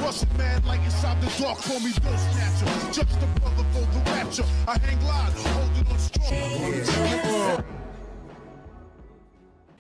Bustin' mad like inside the dark, call me Bill Snatcher. Just a brother for the rapture. I hang live, holding on strong.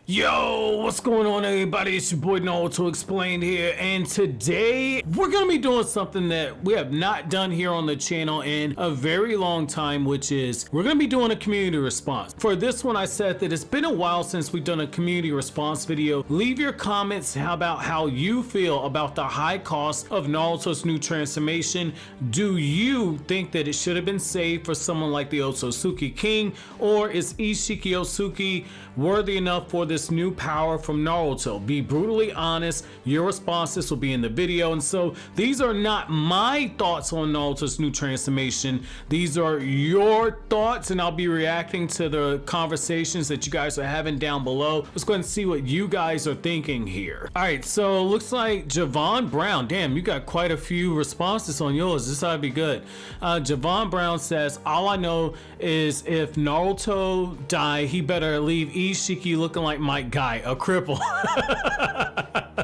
Yo, what's going on, everybody? It's your boy Naruto Explained here, and today we're gonna be doing something that we have not done here on the channel in a very long time, which is we're gonna be doing a community response. For this one, I said that it's been a while since we've done a community response video. Leave your comments about how you feel about the high cost of Naruto's new transformation. Do you think that it should have been saved for someone like the Otsutsuki King, or is Isshiki Otsutsuki worthy enough for this new power from Naruto? Be brutally honest. Your responses will be in the video. And so these are not my thoughts on Naruto's new transformation. These are your thoughts, and I'll be reacting to the conversations that you guys are having down below. Let's go ahead and see what you guys are thinking here. All right, so looks like Javon Brown, damn, you got quite a few responses on yours. This ought to be good. Javon Brown says, all I know is if Naruto die, he better leave Isshiki looking like my guy, a cripple.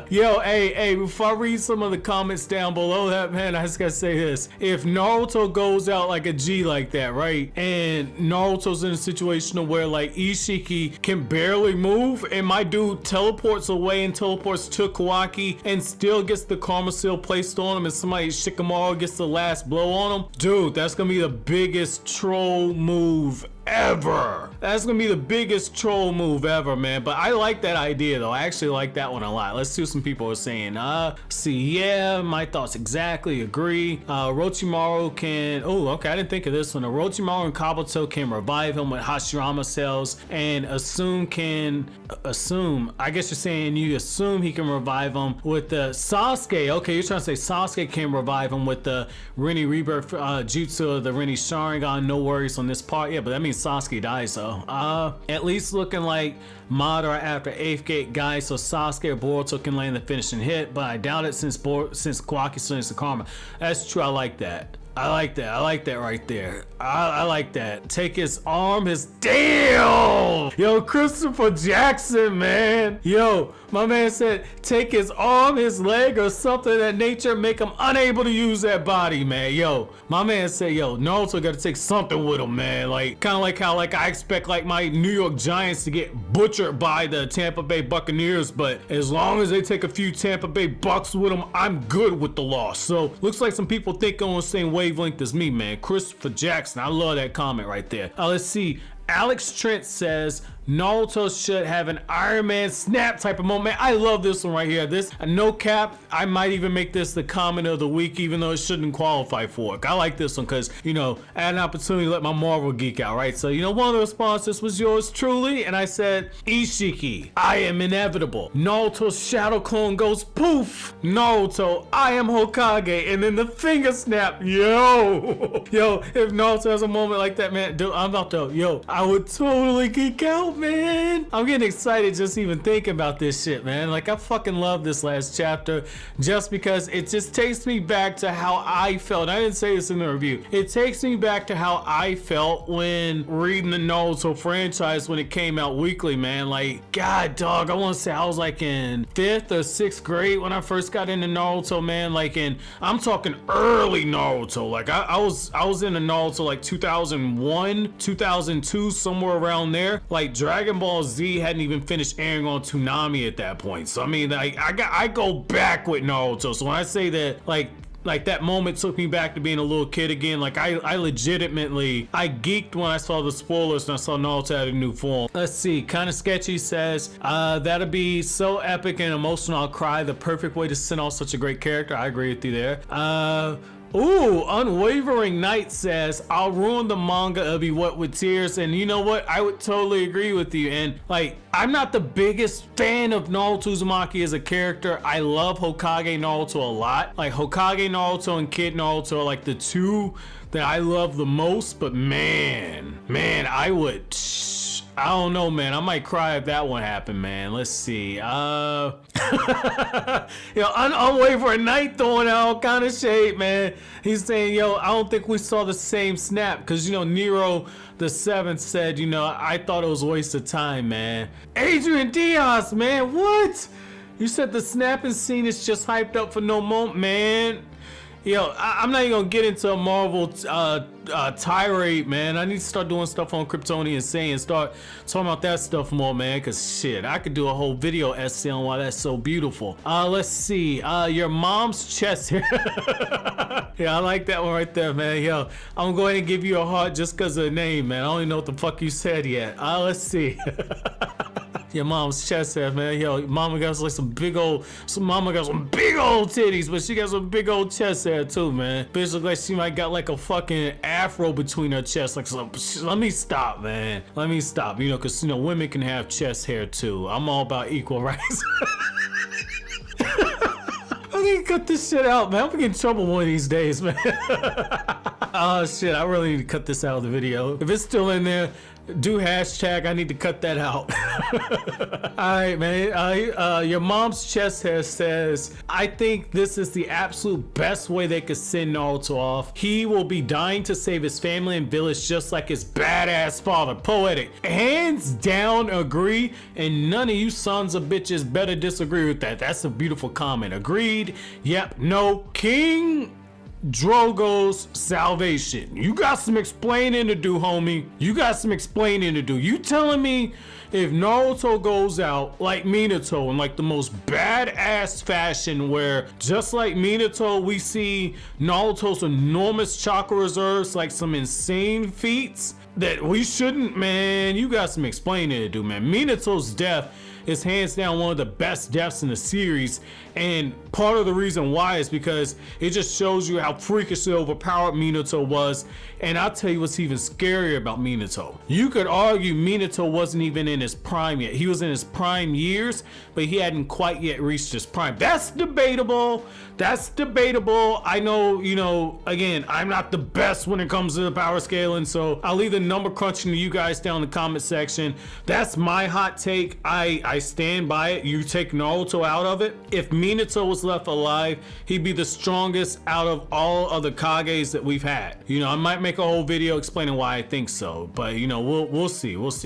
Yo, hey, before I read some of the comments down below that, man, I just gotta say this. If Naruto goes out like a G like that, right, and Naruto's in a situation where like Isshiki can barely move, and my dude teleports away and teleports to Kawaki and still gets the karma seal placed on him, and somebody, Shikamaru, gets the last blow on him, dude, that's gonna be the biggest troll move ever. That's gonna be the biggest troll move ever, man. But I like that idea though. I actually like that one a lot. Let's see what some people are saying. See, yeah, my thoughts exactly, agree. Orochimaru can, oh, okay, I didn't think of this one. Orochimaru and Kabuto can revive him with Hashirama cells, and assume, I guess you're saying you assume he can revive him with the Sasuke. Okay, you're trying to say Sasuke can revive him with the Rinne Rebirth Jutsu of the Rinne Sharingan. No worries on this part. Yeah, but that means Sasuke dies though. At least looking like Madara after 8th gate guys, so Sasuke or Boruto can land the finishing hit, but I doubt it since Kawaki slings the karma. That's true. I like that. I like that right there. I like that. Take his arm, his damn. Yo, Christopher Jackson, man. Yo, my man said take his arm, his leg, or something of that nature, make him unable to use that body, man. Yo, my man said, yo, Naruto got to take something with him, man. Like kind of like how like I expect like my New York Giants to get butchered by the Tampa Bay Buccaneers, but as long as they take a few Tampa Bay Bucks with them, I'm good with the loss. So looks like some people think on the same wavelength as me, man. Christopher Jackson, I love that comment right there. Let's see. Alex Trent says Naruto should have an Iron Man snap type of moment. I love this one right here. This, no cap, I might even make this the comment of the week, even though it shouldn't qualify for it. I like this one because, you know, I had an opportunity to let my Marvel geek out, right? So, you know, one of the responses was yours truly, and I said, Isshiki, I am inevitable. Naruto's shadow clone goes poof. Naruto, I am Hokage, and then the finger snap. Yo, if Naruto has a moment like that, man, dude, I'm about to, I would totally geek out, man. I'm getting excited just even thinking about this shit, man. Like, I fucking love this last chapter just because it just takes me back to how I felt. I didn't say this in the review. It takes me back to how I felt when reading the Naruto franchise when it came out weekly, man. Like, God, dog, I want to say I was like in 5th or 6th grade when I first got into Naruto, man. Like, I'm talking early Naruto. Like, I was into Naruto like 2001, 2002, somewhere around there. Like, Dragon Ball Z hadn't even finished airing on Toonami at that point. So I mean, like, I go back with Naruto. So when I say that, like that moment took me back to being a little kid again. Like I legitimately, I geeked when I saw the spoilers and I saw Naruto had a new form. Let's see, kind of sketchy says, that'd be so epic and emotional, I'll cry. The perfect way to send off such a great character. I agree with you there. Ooh, Unwavering Knight says, I'll ruin the manga of you what with tears. And you know what? I would totally agree with you. And like, I'm not the biggest fan of Naruto Uzumaki as a character. I love Hokage Naruto a lot. Like, Hokage Naruto and Kid Naruto are like the two that I love the most. But man, I don't know, man. I might cry if that one happened, man. Let's see. Unwavering Knight throwing out all kind of shade, man. He's saying, yo, I don't think we saw the same snap because, you know, Nero the 7th said, you know, I thought it was a waste of time, man. Adrian Diaz, man, what? You said the snapping scene is just hyped up for no moment, man. Yo, I'm not even gonna get into a Marvel tirade, man. I need to start doing stuff on Kryptonian Saiyan, start talking about that stuff more, man. Cause shit, I could do a whole video essay on why that's so beautiful. Let's see. Your mom's chest hair. Yeah, I like that one right there, man. Yo, I'm gonna go ahead and give you a heart just cause of the name, man. I don't even know what the fuck you said yet. Let's see. Your mom's chest hair, man. Yo, mama got like mama got some big old titties, but she got some big old chest hair too, man. Bitch look like she might got like a fucking afro between her chest. Like some, let me stop, man. Let me stop. You know, cause you know women can have chest hair too. I'm all about equal rights. I need to cut this shit out, man. I'm gonna get in trouble one of these days, man. Oh shit, I really need to cut this out of the video. If it's still in there, do hashtag I need to cut that out. Alright, man. Your mom's chest hair says, I think this is the absolute best way they could send Naruto off. He will be dying to save his family and village just like his badass father. Poetic. Hands down agree, and none of you sons of bitches better disagree with that. That's a beautiful comment. Agreed. Yep. No. King Drogo's salvation. You got some explaining to do, homie. You got some explaining to do. You telling me if Naruto goes out like Minato in like the most badass fashion, where just like Minato we see Naruto's enormous chakra reserves, like some insane feats that we shouldn't, man, you got some explaining to do, man. Minato's death is hands down one of the best deaths in the series, and part of the reason why is because it just shows you how freakishly overpowered Minato was. And I'll tell you what's even scarier about Minato. You could argue Minato wasn't even in his prime yet. He was in his prime years, but he hadn't quite yet reached his prime. That's debatable. That's debatable. I know, you know, again, I'm not the best when it comes to the power scaling, so I'll leave the number crunching to you guys down in the comment section. That's my hot take. I stand by it. You take Naruto out of it. If Minato was left alive, he'd be the strongest out of all of the Kages that we've had. You know, I might make a whole video explaining why I think so, but you know, we'll see. Let's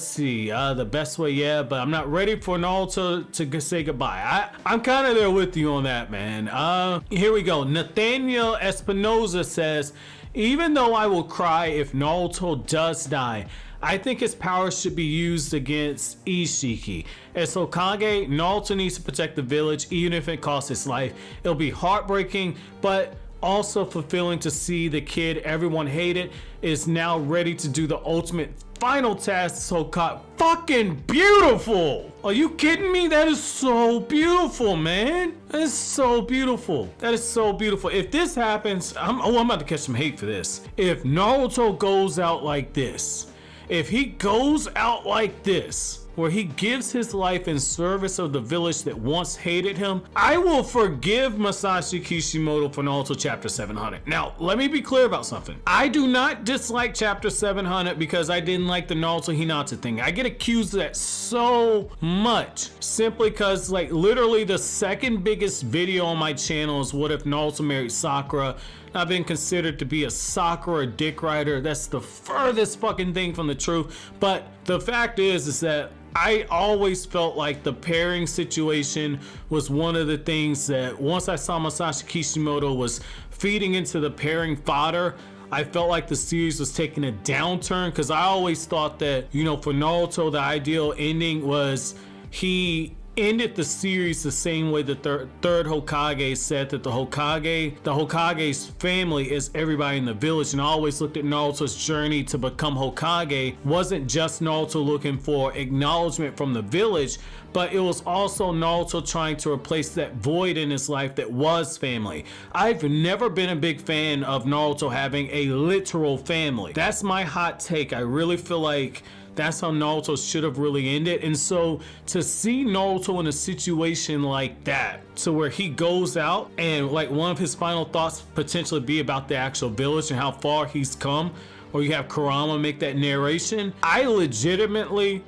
see. The best way, yeah, but I'm not ready for Naruto to say goodbye. I'm kind of there with you on that, man. Here we go. Nathaniel Espinoza says, even though I will cry if Naruto does die, I think his powers should be used against Isshiki. As Hokage, Naruto needs to protect the village, even if it costs his life. It'll be heartbreaking, but also fulfilling to see the kid everyone hated is now ready to do the ultimate final task. Hokage, fucking beautiful. Are you kidding me? That is so beautiful, man. That is so beautiful. That is so beautiful. If this happens, I'm about to catch some hate for this. If Naruto goes out like this, if he goes out like this, where he gives his life in service of the village that once hated him, I will forgive Masashi Kishimoto for Naruto Chapter 700. Now, let me be clear about something. I do not dislike Chapter 700 because I didn't like the Naruto Hinata thing. I get accused of that so much simply because, like, literally the second biggest video on my channel is what if Naruto married Sakura. I've been considered to be a Sakura dick rider. That's the furthest fucking thing from the truth. But the fact is that I always felt like the pairing situation was one of the things that once I saw Masashi Kishimoto was feeding into the pairing fodder, I felt like the series was taking a downturn, because I always thought that, you know, for Naruto, the ideal ending was he ended the series the same way the third Hokage said that the Hokage's family is everybody in the village. And I always looked at Naruto's journey to become Hokage wasn't just Naruto looking for acknowledgement from the village, but it was also Naruto trying to replace that void in his life that was family. I've never been a big fan of Naruto having a literal family. That's my hot take. I really feel like that's how Naruto should have really ended. And so to see Naruto in a situation like that, to where he goes out and like one of his final thoughts potentially be about the actual village and how far he's come or you have Kurama make that narration, I legitimately,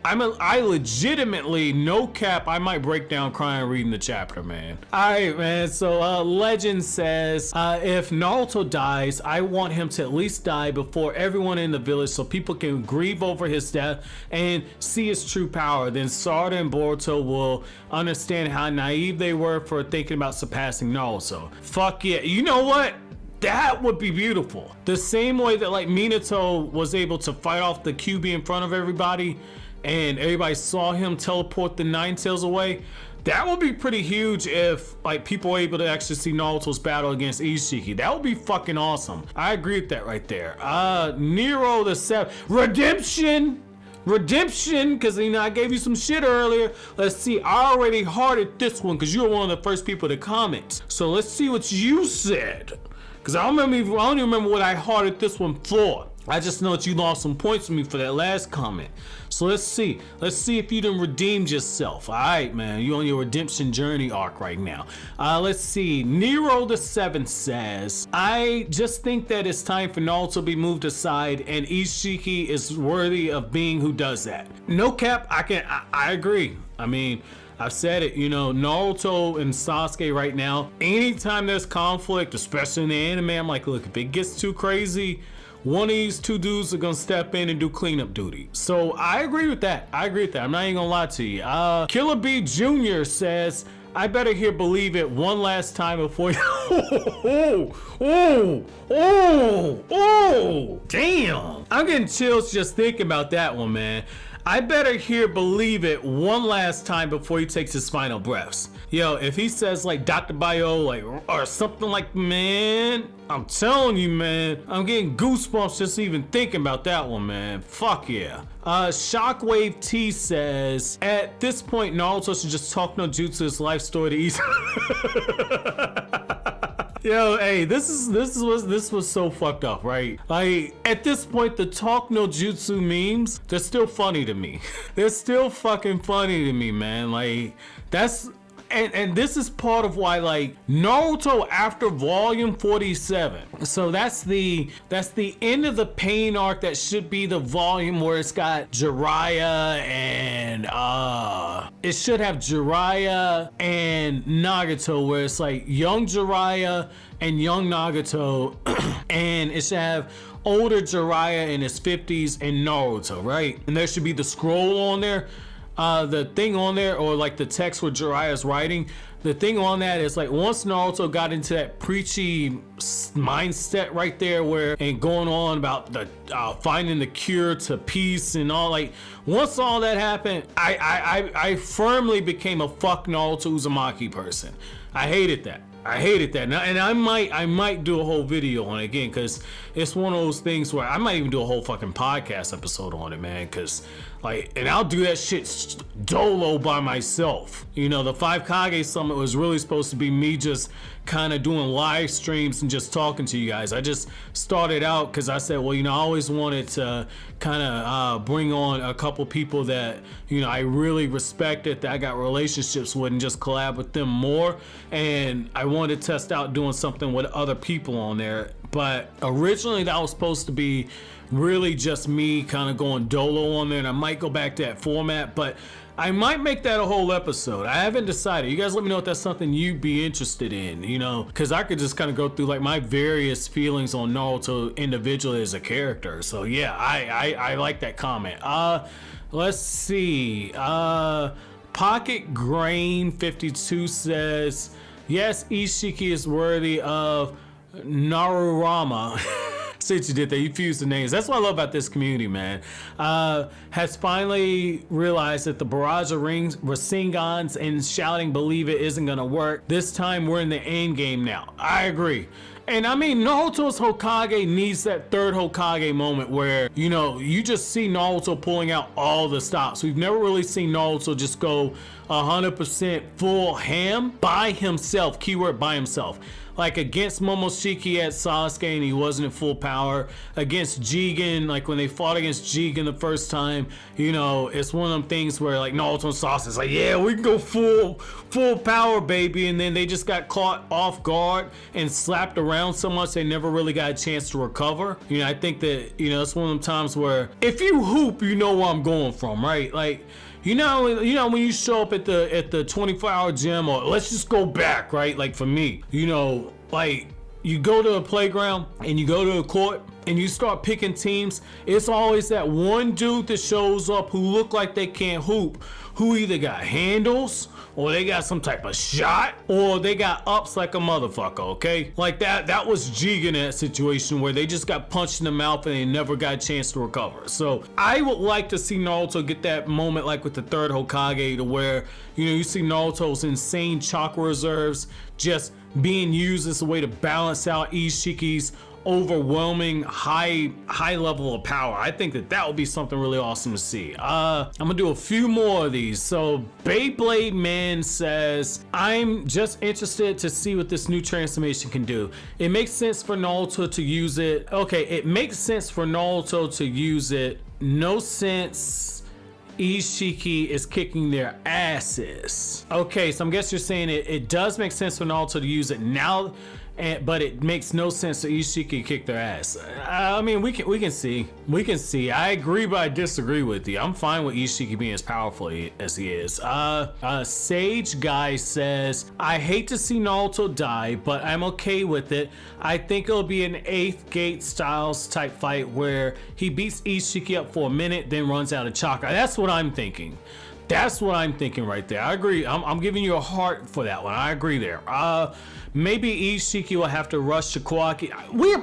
no cap, I might break down crying reading the chapter, man. Alright, man, so Legend says, if Naruto dies, I want him to at least die before everyone in the village so people can grieve over his death and see his true power. Then Sarada and Boruto will understand how naive they were for thinking about surpassing Naruto. Fuck yeah. You know what? That would be beautiful. The same way that like Minato was able to fight off the QB in front of everybody and everybody saw him teleport the Nine Tails away. That would be pretty huge if like people were able to actually see Naruto's battle against Isshiki. That would be fucking awesome. I agree with that right there. Nero the 7th. Redemption, because you know I gave you some shit earlier. Let's see, I already hearted this one because you were one of the first people to comment. So let's see what you said. Because I don't even remember what I hearted this one for. I just know that you lost some points with me for that last comment. So let's see if you done redeemed yourself. All right, man, you on your redemption journey arc right now. Let's see. Nero the 7th says, I just think that it's time for Naruto to be moved aside, and Isshiki is worthy of being who does that. No cap, I agree. I mean, I've said it, you know, Naruto and Sasuke right now, anytime there's conflict, especially in the anime, I'm like, look, if it gets too crazy, one of these two dudes are gonna step in and do cleanup duty. So I agree with that. I'm not even gonna lie to you. Killer B Jr. says, I better hear believe it one last time before you. Damn. I'm getting chills just thinking about that one, man. I better hear believe it one last time before he takes his final breaths. Yo, if he says like Dr. Bio, like, or something like, man, I'm telling you, man, I'm getting goosebumps just even thinking about that one, man. Fuck yeah. Shockwave T says, at this point, Naruto should just talk no jutsu his life story to ease. Yo, hey, this was so fucked up, right? Like, at this point, the talk no jutsu memes, they're still funny to me. They're still fucking funny to me, man. Like, that's... And this is part of why, like, Naruto after volume 47. So that's the end of the pain arc. That should be the volume where it's got Jiraiya and it should have Jiraiya and Nagato, where it's like young Jiraiya and young Nagato, and it should have older Jiraiya in his 50s and Naruto, right? And there should be the scroll on there. The thing on there, or like the text where Jiraiya's writing, the thing on that is like once Naruto got into that preachy mindset right there, where and going on about the finding the cure to peace and all, like once all that happened, I firmly became a fuck Naruto Uzumaki person. I hated that. And I might do a whole video on it again, because it's one of those things where I might even do a whole fucking podcast episode on it, man, because like, and I'll do that shit dolo by myself. You know, the 5 Kage Summit was really supposed to be me just kind of doing live streams and just talking to you guys. I just started out because I said, well, you know, I always wanted to kind of bring on a couple people that, you know, I really respected, that I got relationships with, and just collab with them more. And I wanted to test out doing something with other people on there. But originally that was supposed to be really just me kind of going dolo on there, and I might go back to that format, but I might make that a whole episode. I haven't decided. You guys let me know if that's something you'd be interested in, you know, because I could just kind of go through like my various feelings on Naruto individually as a character. So yeah, I like that comment. Let's see. Pocket Grain 52 says, yes, Isshiki is worthy of Narurama. See what you did there, you fused the names. That's what I love about this community, man. Has finally realized that the barrage of rings, Rasengans, and shouting believe it isn't gonna work. This time we're in the end game now. I agree. And I mean, Naruto's Hokage needs that third Hokage moment where, you know, you just see Naruto pulling out all the stops. We've never really seen Naruto just go 100% full ham by himself, keyword by himself. Like against Momoshiki at Sasuke and he wasn't at full power. Against Jigen, like when they fought against Jigen the first time, you know, it's one of them things where like Naruto and Sasuke's like, yeah, we can go full power, baby. And then they just got caught off guard and slapped around around so much they never really got a chance to recover. You know, I think that, you know, it's one of them times where if you hoop, you know where I'm going from, right? Like, you know when you show up at the 24-hour gym, or let's just go back, right? Like for me, you know, like you go to a playground and you go to a court and you start picking teams, it's always that one dude that shows up who look like they can't hoop, who either got handles or they got some type of shot or they got ups like a motherfucker, okay? Like that was Jiga in that situation where they just got punched in the mouth and they never got a chance to recover. So I would like to see Naruto get that moment like with the third Hokage, to where, you know, you see Naruto's insane chakra reserves just being used as a way to balance out Isshiki's overwhelming high level of power. I think that would be something really awesome to see. I'm gonna do a few more of these. So Beyblade Man says, I'm just interested to see what this new transformation can do. It makes sense for Naruto to use it. Okay, it makes sense for Naruto to use it. No sense Isshiki is kicking their asses. Okay, so I guess you're saying it does make sense for Naruto to use it now, but it makes no sense that Isshiki kick their ass. I mean, we can see. I agree, but I disagree with you. I'm fine with Isshiki being as powerful as he is. Sage Guy says, I hate to see Naruto die, but I'm okay with it. I think it'll be an 8th Gate Styles type fight where he beats Isshiki up for a minute, then runs out of chakra. That's what I'm thinking. That's what I'm thinking right there. I agree. I'm giving you a heart for that one. I agree there. Maybe Isshiki will have to rush to Kawaki.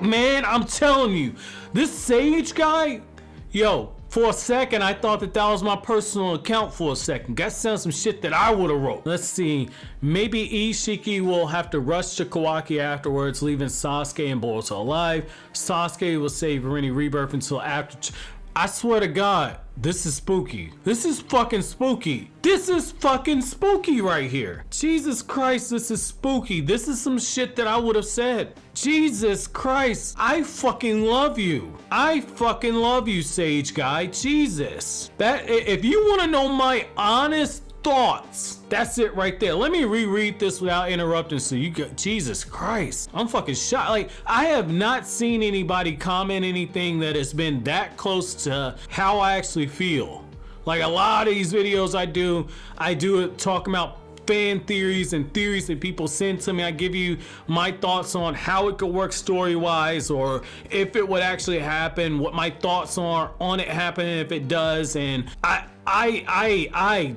Man, I'm telling you, this Sage Guy, yo, for a second, I thought that was my personal account for a second. That sounds some shit that I would have wrote. Let's see. Maybe Isshiki will have to rush to Kawaki afterwards, leaving Sasuke and Boruto alive. Sasuke will save Rini Rebirth until after... I swear to God, this is spooky. This is fucking spooky. This is fucking spooky right here. Jesus Christ, this is spooky. This is some shit that I would have said. Jesus Christ, I fucking love you. I fucking love you, Sage Guy. Jesus. If you want to know my honest thoughts, that's it right there. Let me reread this without interrupting so you get... Jesus Christ, I'm fucking shocked. Like, I have not seen anybody comment anything that has been that close to how I actually feel. Like, a lot of these videos I do it talking about fan theories and theories that people send to me. I give you my thoughts on how it could work story-wise, or if it would actually happen, what my thoughts are on it happening if it does. And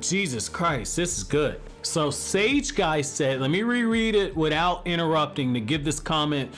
Jesus Christ, this is good. So Sage Guy said, let me reread it without interrupting to give this comment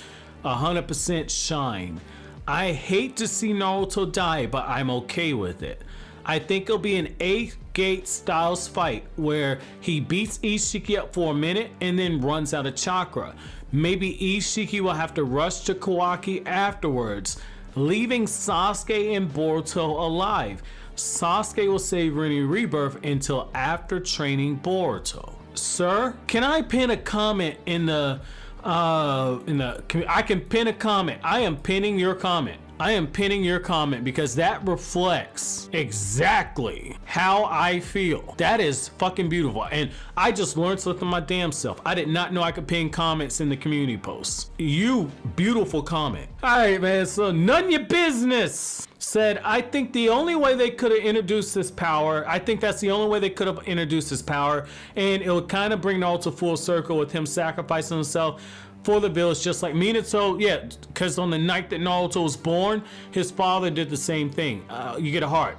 100% shine. I hate to see Naruto die, but I'm okay with it. I think it'll be an 8th Gate Styles fight where he beats Isshiki up for a minute and then runs out of chakra. Maybe Isshiki will have to rush to Kawaki afterwards, leaving Sasuke and Boruto alive. Sasuke will save Rini Rebirth until after training Boruto. Sir, can I pin a comment in the I can pin a comment. I am pinning your comment. I am pinning your comment because that reflects exactly how I feel. That is fucking beautiful. And I just learned something my damn self. I did not know I could pin comments in the community posts. You beautiful comment. All right, man. So none your business said, I think the only way they could have introduced this power, I think that's the only way they could have introduced this power, and it would kind of bring Naruto full circle with him sacrificing himself for the village, just like Minato. Yeah, because on the night that Naruto was born, his father did the same thing. You get a heart.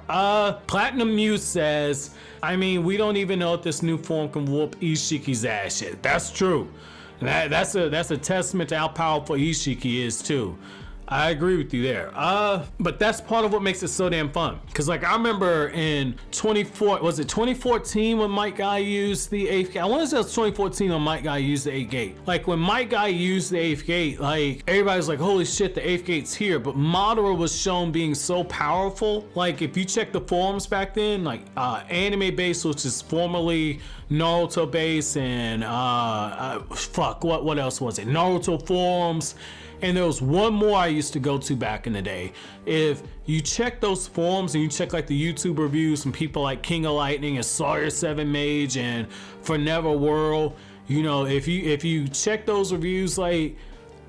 Platinum Muse says, I mean, we don't even know if this new form can whoop Isshiki's ass yet. That's true. That's a testament to how powerful Isshiki is too. I agree with you there. But that's part of what makes it so damn fun. Cause like I remember in 2014 when Might Guy used the 8th gate? I want to say it was 2014 when Might Guy used the 8th gate. Like when Might Guy used the 8th gate, like everybody's like, holy shit, the 8th gate's here. But Madara was shown being so powerful. Like if you check the forums back then, like anime base, which is formerly Naruto base, and what else was it? Naruto forums. And there was one more I used to go to back in the day. If you check those forums and you check like the YouTube reviews from people like King of Lightning and Sawyer 7 Mage and Forever World, you know, if you check those reviews, like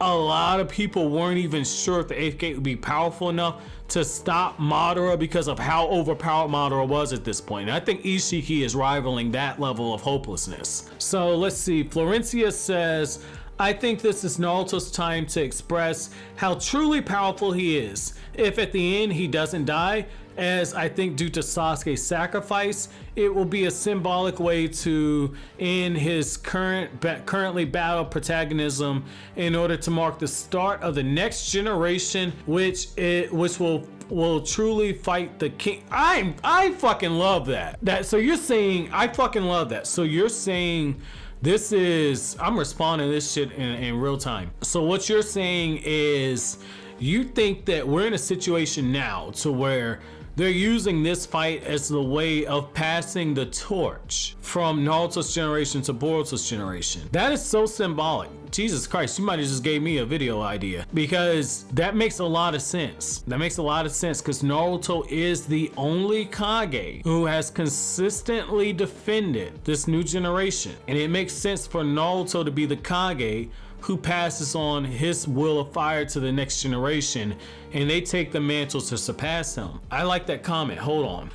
a lot of people weren't even sure if the 8th gate would be powerful enough to stop Madara because of how overpowered Madara was at this point. And I think Isshiki is rivaling that level of hopelessness. So let's see, Florencia says, I think this is Naruto's time to express how truly powerful he is. If at the end he doesn't die, as I think due to Sasuke's sacrifice, it will be a symbolic way to end his currently battle protagonism in order to mark the start of the next generation, which will truly fight the king. I fucking love that. So you're saying, I fucking love that. So you're saying this is, I'm responding to this shit in real time. So what you're saying is you think that we're in a situation now to where they're using this fight as the way of passing the torch from Naruto's generation to Boruto's generation. That is so symbolic. Jesus Christ, you might have just gave me a video idea, because that makes a lot of sense. That makes a lot of sense because Naruto is the only Kage who has consistently defended this new generation. And it makes sense for Naruto to be the Kage who passes on his will of fire to the next generation, and they take the mantle to surpass him. I like that comment. Hold on.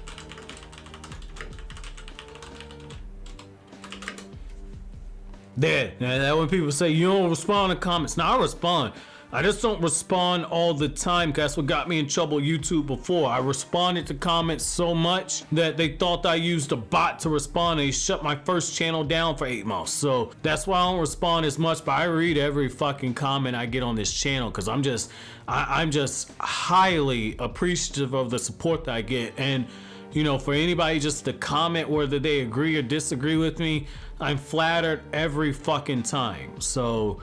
There. Now that when people say you don't respond to comments, now I respond. I just don't respond all the time because that's what got me in trouble with YouTube before. I responded to comments so much that they thought I used a bot to respond, and they shut my first channel down for 8 months. So that's why I don't respond as much, but I read every fucking comment I get on this channel because I'm just highly appreciative of the support that I get. And you know, for anybody just to comment whether they agree or disagree with me, I'm flattered every fucking time. So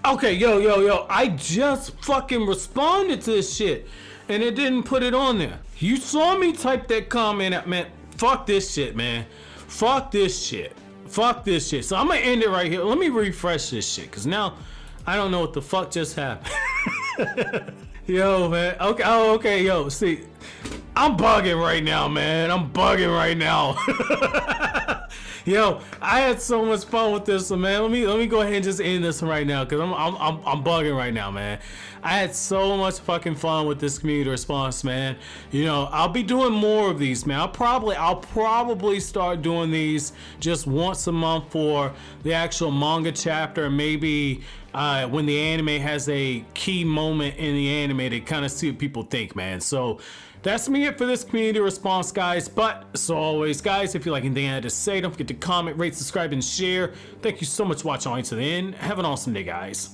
okay, yo, I just fucking responded to this shit and it didn't put it on there. You saw me type that comment out, man. Fuck this shit, man. Fuck this shit. Fuck this shit. So I'm gonna end it right here. Let me refresh this shit, because now I don't know what the fuck just happened. Yo, man. Okay, oh, okay, yo, see, I'm bugging right now, man. I'm bugging right now. Yo, I had so much fun with this one, man. Let me go ahead and just end this one right now, because I'm bugging right now, man. I had so much fucking fun with this community response, man. You know, I'll be doing more of these, man. I'll probably start doing these just once a month for the actual manga chapter, and maybe when the anime has a key moment in the anime to kind of see what people think, man. So that's me it for this community response, guys. But as always, guys, if you like anything I had to say, don't forget to comment, rate, subscribe, and share. Thank you so much for watching all the way to the end. Have an awesome day, guys.